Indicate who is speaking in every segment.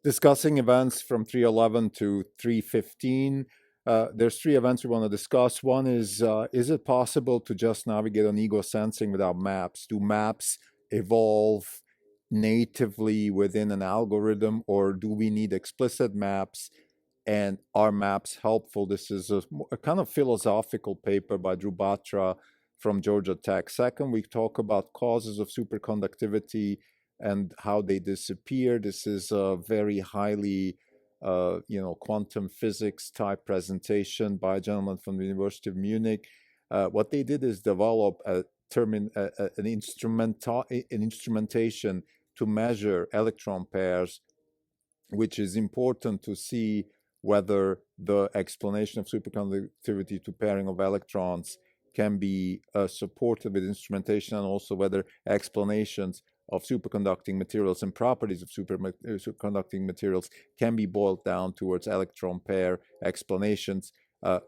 Speaker 1: discussing events from 311 to 315. There's three events we want to discuss. One is it possible to just navigate on ego sensing without maps? Do maps evolve natively within an algorithm, or do we need explicit maps? And are maps helpful? This is a kind of philosophical paper by Drew Batra from Georgia Tech. Second, we talk about causes of superconductivity and how they disappear. This is a very highly, quantum physics type presentation by a gentleman from the University of Munich. What they did is develop an instrumentation to measure electron pairs, which is important to see whether the explanation of superconductivity to pairing of electrons can be supported with instrumentation, and also whether explanations of superconducting materials and properties of superconducting materials can be boiled down towards electron pair explanations,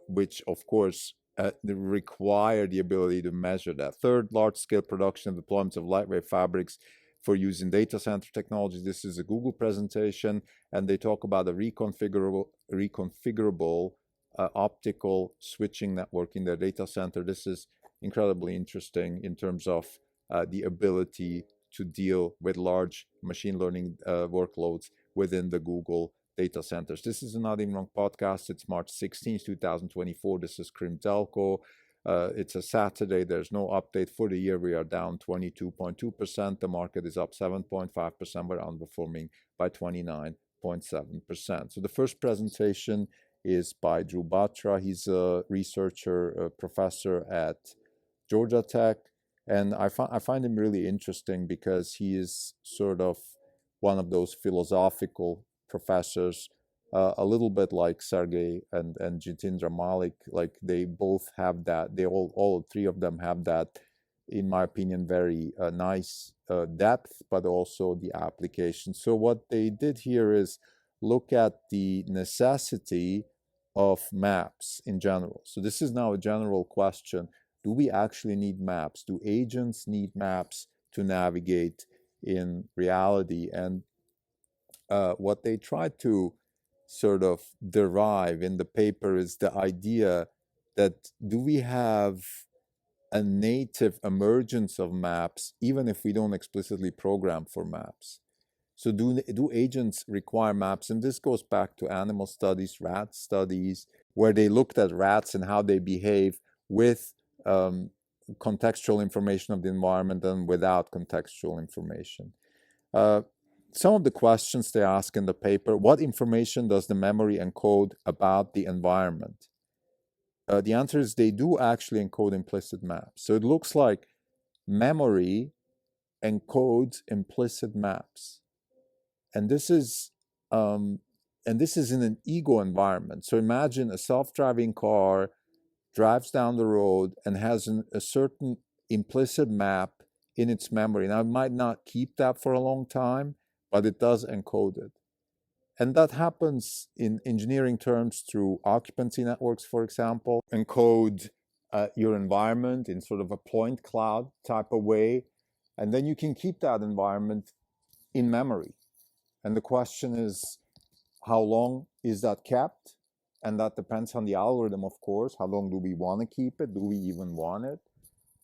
Speaker 1: which of course require the ability to measure that. Third, large-scale production and deployments of lightwave fabrics for using data center technologies. This is a Google presentation, and they talk about a reconfigurable optical switching network in their data center. This is incredibly interesting in terms of the ability to deal with large machine learning workloads within the Google data centers. This is a Not Even Wrong podcast. It's March 16, 2024. This is Krim Telko. It's a Saturday. There's no update for the year. We are down 22.2%. The market is up 7.5%. We're underperforming by 29.7%. So the first presentation is by Drew Batra. He's a researcher, a professor at Georgia Tech. And I find him really interesting because he is sort of one of those philosophical professors, a little bit like Sergey and Jitendra Malik. Like they both have that, they all three of them have that, in my opinion, very nice depth, but also the application. So what they did here is look at the necessity of maps in general. So this is now a general question. Do we actually need maps? Do agents need maps to navigate in reality? And what they try to sort of derive in the paper is the idea that do we have a native emergence of maps even if we don't explicitly program for maps? So do agents require maps? And this goes back to animal studies, rat studies, where they looked at rats and how they behave with contextual information of the environment and without contextual information. Some of the questions they ask in the paper: what information does the memory encode about the environment? The answer is they do actually encode implicit maps. So it looks like memory encodes implicit maps. And this is in an ego environment. So imagine a self-driving car drives down the road and has a certain implicit map in its memory. Now, it might not keep that for a long time, but it does encode it. And that happens in engineering terms through occupancy networks, for example. Encode your environment in sort of a point cloud type of way, and then you can keep that environment in memory. And the question is, how long is that kept? And that depends on the algorithm, of course. How long do we want to keep it? Do we even want it?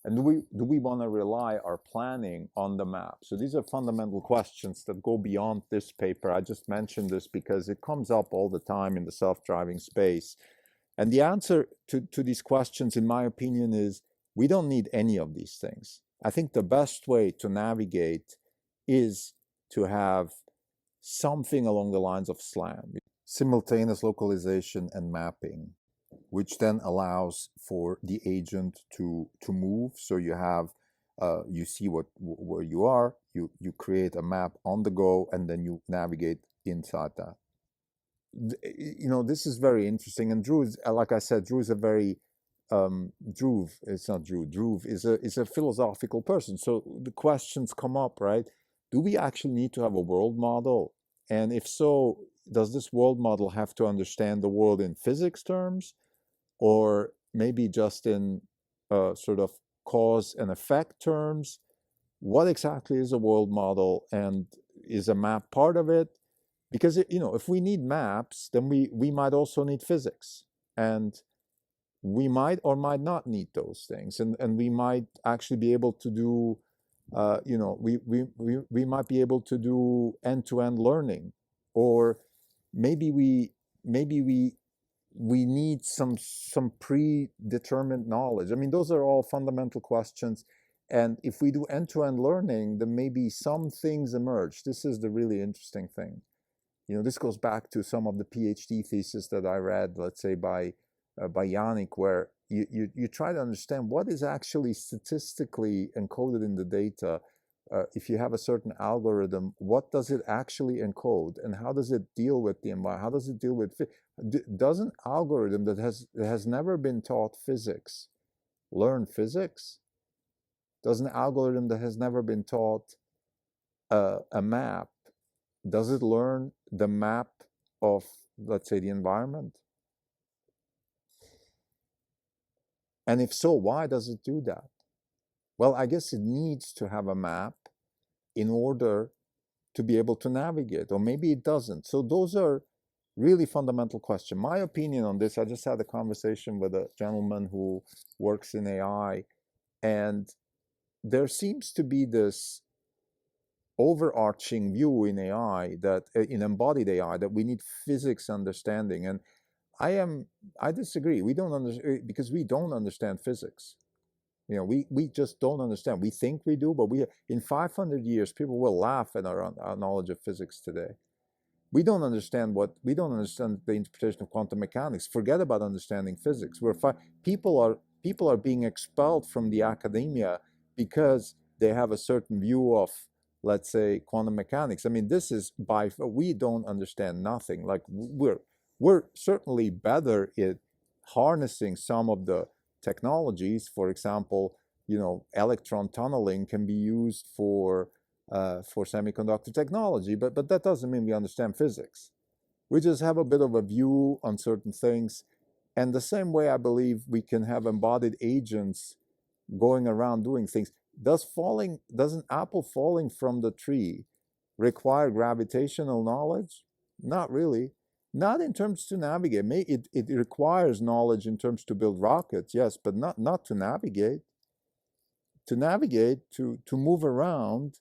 Speaker 1: And do we want to rely our planning on the map? So these are fundamental questions that go beyond this paper. I just mentioned this because it comes up all the time in the self-driving space. And the answer to these questions, in my opinion, is we don't need any of these things. I think the best way to navigate is to have something along the lines of SLAM, simultaneous localization and mapping, which then allows for the agent to move. So you have, you see where you are, you create a map on the go, and then you navigate inside that. You know, this is very interesting. And Drew is, like I said, Drew is a very, Drew is a philosophical person. So the questions come up, right? Do we actually need to have a world model? And if so, does this world model have to understand the world in physics terms, or maybe just in sort of cause and effect terms? What exactly is a world model, and is a map part of it? Because if we need maps, then we might also need physics, and we might or might not need those things, and we might actually be able to do, we might be able to do end-to-end learning, or maybe we need some predetermined knowledge. I mean, those are all fundamental questions. And if we do end-to-end learning, then maybe some things emerge. This is the really interesting thing. This goes back to some of the PhD thesis that I read, let's say by Yannick, where you try to understand what is actually statistically encoded in the data. If you have a certain algorithm, what does it actually encode, and how does it deal with the environment? How does it deal with does an algorithm that has never been taught physics learn physics? Does an algorithm that has never been taught a map, does it learn the map of, let's say, the environment? And if so, why does it do that? Well, I guess it needs to have a map in order to be able to navigate, or maybe it doesn't. So those are really fundamental questions. My opinion on this, I just had a conversation with a gentleman who works in AI, and there seems to be this overarching view in AI, that in embodied AI, that we need physics understanding. And I disagree. We don't understand, because we don't understand physics. We just don't understand. We think we do, but in 500 years, people will laugh at our knowledge of physics today. We don't understand the interpretation of quantum mechanics. Forget about understanding physics. People are being expelled from the academia because they have a certain view of, let's say, quantum mechanics. I mean, we don't understand nothing. Like, we're certainly better at harnessing some of the technologies. For example, electron tunneling can be used for semiconductor technology, but that doesn't mean we understand physics. We just have a bit of a view on certain things. And the same way, I believe we can have embodied agents going around doing things. Does an apple falling from the tree require gravitational knowledge? Not really. Not in terms to navigate. It requires knowledge in terms to build rockets, yes, but not to navigate. To navigate, to move around,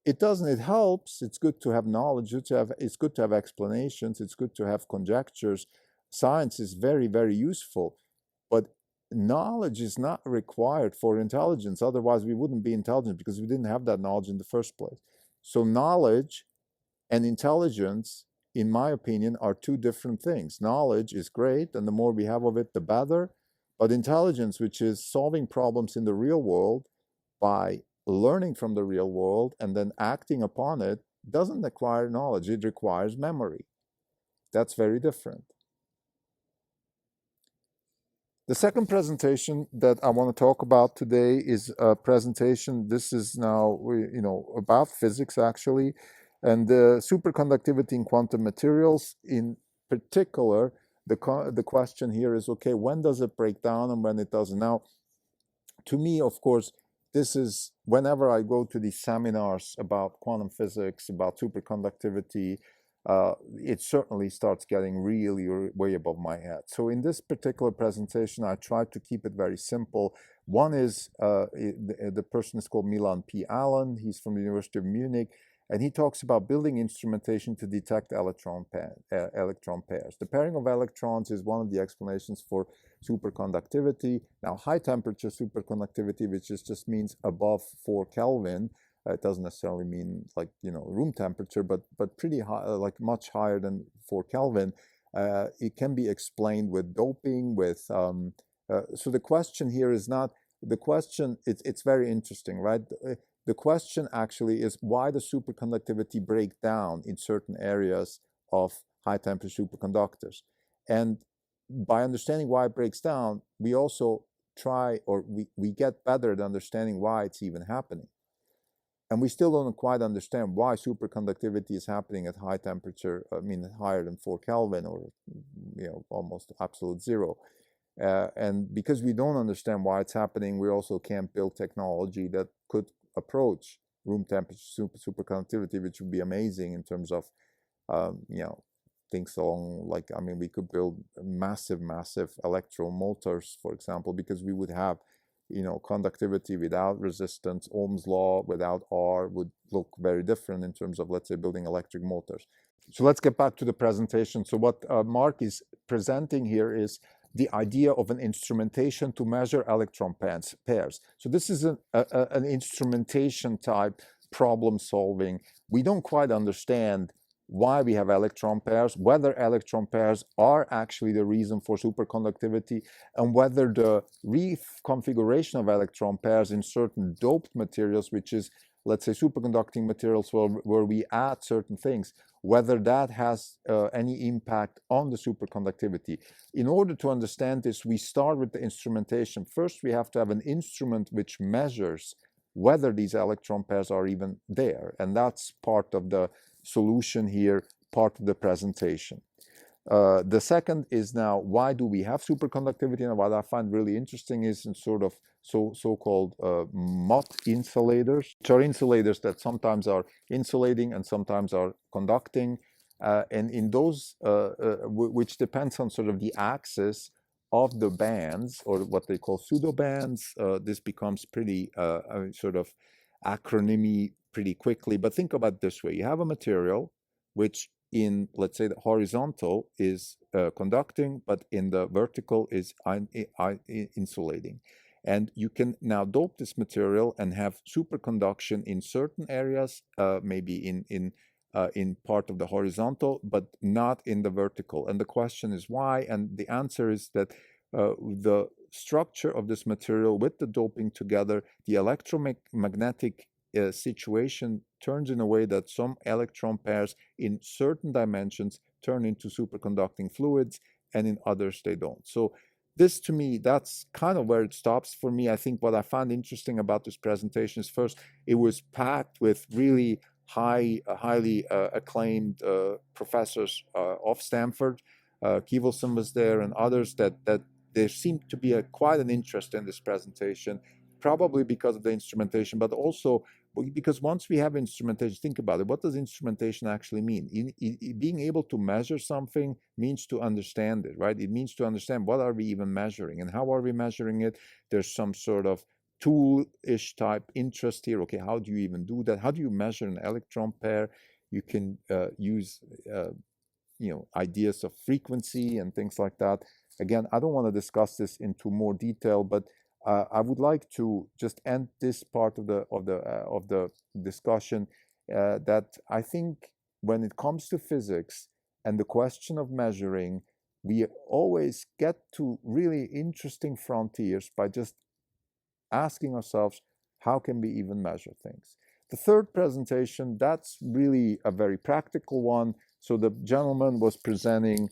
Speaker 1: it doesn't. It helps. It's good to have knowledge. It's good to have explanations. It's good to have conjectures. Science is very, very useful, but knowledge is not required for intelligence. Otherwise, we wouldn't be intelligent, because we didn't have that knowledge in the first place. So knowledge and intelligence, in my opinion, are two different things. Knowledge is great, and the more we have of it, the better. But intelligence, which is solving problems in the real world by learning from the real world and then acting upon it, doesn't require knowledge. It requires memory. That's very different. The second presentation that I want to talk about today is a presentation. This is now, about physics, actually, and the superconductivity in quantum materials. In particular, the question here is, okay, when does it break down and when it doesn't? Now, to me, of course, this is, whenever I go to these seminars about quantum physics, about superconductivity, it certainly starts getting really way above my head. So in this particular presentation, I tried to keep it very simple. One is, the person is called Milan P. Allen. He's from the University of Munich, and he talks about building instrumentation to detect electron pairs. The pairing of electrons is one of the explanations for superconductivity. Now, high temperature superconductivity, which just means above 4 Kelvin, it doesn't necessarily mean like, room temperature, but pretty high, like much higher than 4 Kelvin. It can be explained with doping, so the question here is not, it's very interesting, right? The question actually is, why does superconductivity break down in certain areas of high temperature superconductors? And by understanding why it breaks down, we also we get better at understanding why it's even happening. And we still don't quite understand why superconductivity is happening at high temperature, higher than 4 Kelvin, or almost absolute zero. And because we don't understand why it's happening, we also can't build technology that could approach room temperature superconductivity, which would be amazing in terms of you know, things along like, I mean, we could build massive electromotors, for example, because we would have, you know, conductivity without resistance. Ohm's law without R would look very different in terms of, let's say, building electric motors. So let's get back to the presentation. So what Mark is presenting here is the idea of an instrumentation to measure electron pairs. So this is an instrumentation type problem solving. We don't quite understand why we have electron pairs, whether electron pairs are actually the reason for superconductivity, and whether the reconfiguration of electron pairs in certain doped materials, which is, let's say, superconducting materials where we add certain things, whether that has any impact on the superconductivity. In order to understand this, we start with the instrumentation. First, we have to have an instrument which measures whether these electron pairs are even there, and that's part of the solution here, part of the presentation. The second is now, why do we have superconductivity? And what I find really interesting is in sort of so-called MOT insulators, which are insulators that sometimes are insulating and sometimes are conducting. And in those, which depends on sort of the axis of the bands, or what they call pseudobands. This becomes pretty sort of acronymy pretty quickly. But think about it this way. You have a material which in, let's say, the horizontal is conducting, but in the vertical is insulating. And you can now dope this material and have superconduction in certain areas, maybe in part of the horizontal, but not in the vertical. And the question is why? And the answer is that the structure of this material with the doping together, the electromagnetic situation turns in a way that some electron pairs in certain dimensions turn into superconducting fluids, and in others they don't. So this, to me, that's kind of where it stops for me. I think what I found interesting about this presentation is, first, it was packed with really highly acclaimed professors of Stanford. Kevelson was there, and others that there seemed to be quite an interest in this presentation, probably because of the instrumentation, but also because once we have instrumentation, think about it, what does instrumentation actually mean? Being able to measure something means to understand it, right? It means to understand what are we even measuring and how are we measuring it. There's some sort of tool-ish type interest here. Okay, how do you even do that? How do you measure an electron pair? You can use ideas of frequency and things like that. Again, I don't want to discuss this into more detail, but I would like to just end this part of the discussion that I think when it comes to physics and the question of measuring, we always get to really interesting frontiers by just asking ourselves, how can we even measure things? The third presentation, that's really a very practical one. So the gentleman was presenting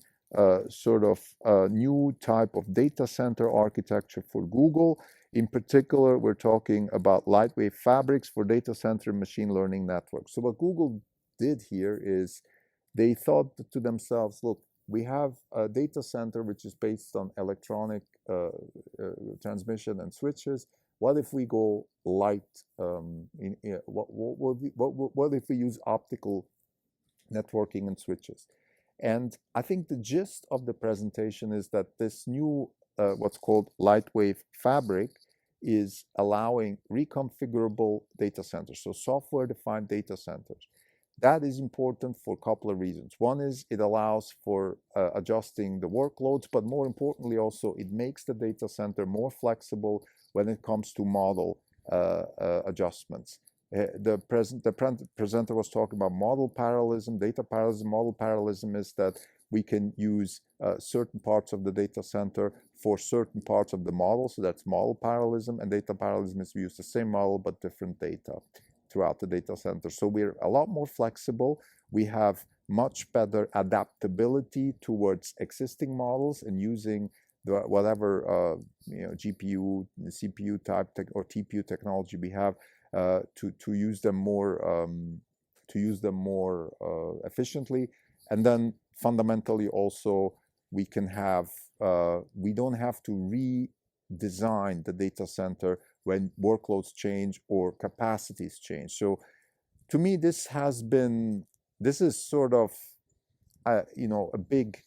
Speaker 1: sort of a new type of data center architecture for Google. In particular, we're talking about lightwave fabrics for data center machine learning networks. So what Google did here is they thought to themselves, look, we have a data center which is based on electronic transmission and switches. What if we go light? What if we use optical networking and switches? And I think the gist of the presentation is that this new, what's called lightwave fabric, is allowing reconfigurable data centers, so software-defined data centers. That is important for a couple of reasons. One is it allows for adjusting the workloads, but more importantly also, it makes the data center more flexible when it comes to model adjustments. The presenter was talking about model parallelism, data parallelism. Model parallelism is that we can use certain parts of the data center for certain parts of the model. So that's model parallelism, and data parallelism is we use the same model but different data throughout the data center. So we're a lot more flexible. We have much better adaptability towards existing models and using whatever GPU, CPU type or TPU technology we have to use them more efficiently. And then fundamentally also we can have we don't have to redesign the data center when workloads change or capacities change. So to me, this is sort of a big,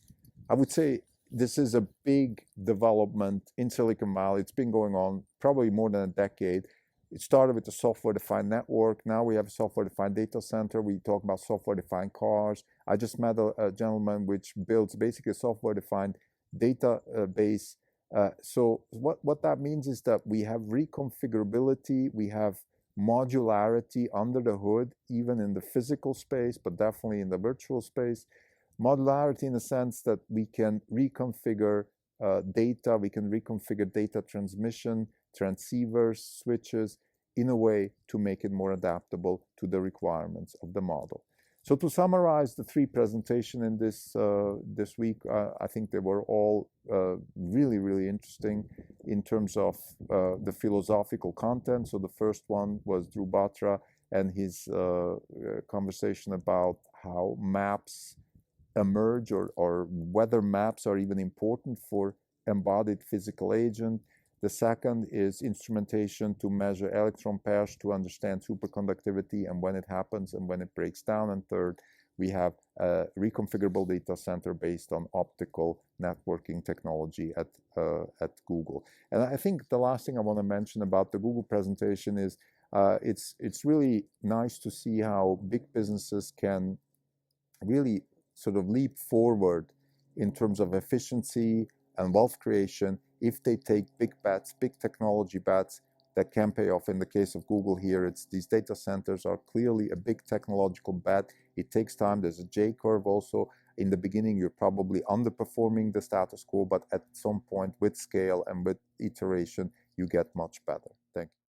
Speaker 1: I would say this is a big development in Silicon Valley. It's been going on probably more than a decade. It started with the software-defined network. Now we have a software-defined data center. We talk about software-defined cars. I just met a gentleman which builds basically a software-defined database. So what that means is that we have reconfigurability, we have modularity under the hood, even in the physical space, but definitely in the virtual space. Modularity in the sense that we can reconfigure data, we can reconfigure data transmission, transceivers, switches, in a way to make it more adaptable to the requirements of the model. So to summarize the three presentations in this week, I think they were all really, really interesting in terms of the philosophical content. So the first one was Drew Batra and his conversation about how maps emerge, or whether maps are even important for embodied physical agent. The second is instrumentation to measure electron pairs to understand superconductivity and when it happens and when it breaks down. And third, we have a reconfigurable data center based on optical networking technology at Google. And I think the last thing I want to mention about the Google presentation is it's really nice to see how big businesses can really sort of leap forward in terms of efficiency and wealth creation if they take big bets, big technology bets that can pay off. In the case of Google here, it's these data centers are clearly a big technological bet. It takes time. There's a J curve also. In the beginning, you're probably underperforming the status quo, but at some point with scale and with iteration, you get much better. Thank you.